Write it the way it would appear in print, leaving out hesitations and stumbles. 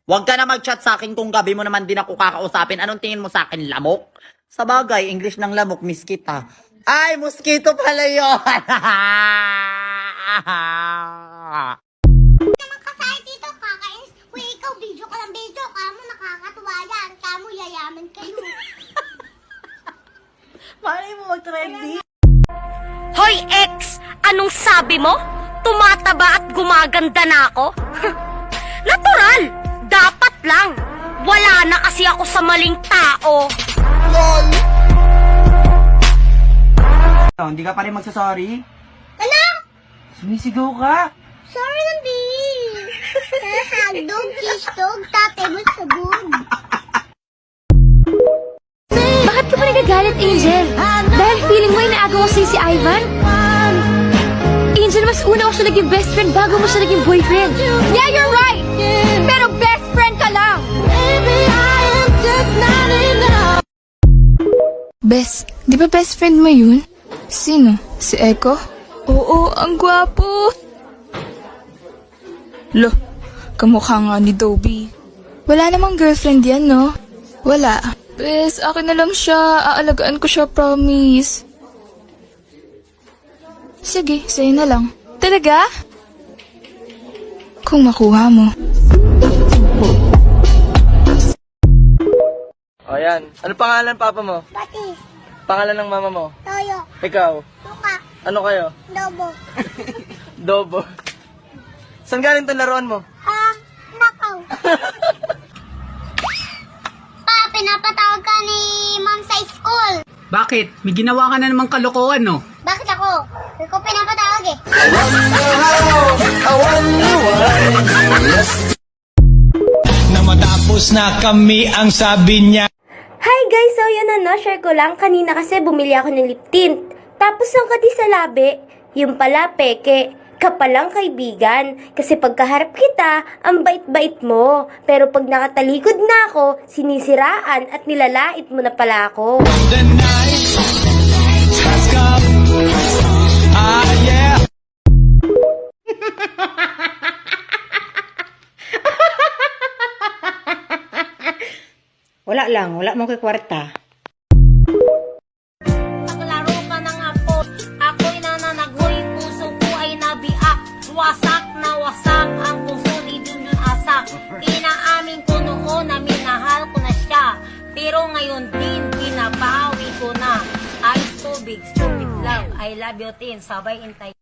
Huwag ka na mag-chat sa akin kung gabi mo naman din ako kakausapin. Anong tingin mo sa akin, lamok? Sa bagay, English ng lamok, miskita. Ay, mosquito pala yun! Naman kasay dito, kakainis. Uy, ikaw, video ka lang video. Kamo nakakatuwa yan. Kamo yayaman kayo. Malay mo mag-trending. Hoy, ex! Anong sabi mo? Tumataba at gumaganda na ako? Natural! Dapat lang! Wala na kasi ako sa maling tao! Hindi ka pa rin magsasorry? Ano? Sumisigaw ka? Sorry lang, babe. Hagdog, kisdog, tate mo sabog. Bakit ka pa nagagalit, Angel? Dahil feeling mo inaagaw ko sa'yo si Ivan? Angel, mas una ko siya naging best friend bago mo siya naging boyfriend. Yeah, you're right! Pero best friend ka lang! Bes, di ba best friend mo yun? Sino? Si Eko? Oo, ang gwapo! Lo, kamukha nga ni Dobby. Wala namang girlfriend yan, no? Wala. Bes, akin na lang siya. Aalagaan ko siya, promise. Sige, sa'yo na lang. Talaga? Kung makuha mo. O yan. Ano pangalan papa mo? Batis, Pangalan ng mama mo? toyo, Ikaw? tuka, Ano kayo? dobo. Dobo. Saan galing tong laruan mo? Nakaw. Pa, pinapatawag ka ni ma'am sa school. Bakit? May ginawa ka na namang kalokohan, no? Bakit ako? Ikaw pinapatawag eh. Na matapos na kami ang sabi niya. Hi guys! So yun na no, share ko lang. Kanina kasi bumili ako ng lip tint. Tapos ang kati sa labi, yung pala peke. Kapalang kaibigan. Kasi pagkaharap kita, ang bait-bait mo. Pero pag nakatalikod na ako, sinisiraan at nilalait mo na pala ako. The night has come. Ah, yeah. Wala lang, wala mong kikwarta. Paglaro ka ng apo, ako'y nananagoy, puso ko ay nabiak. Wasak na wasak, ang puso di dun yung asak. Inaamin ko noon na minahal ko na siya, pero ngayon din binabawi ko na. Ice tubig, stupid love, I love you tin, sabay intay.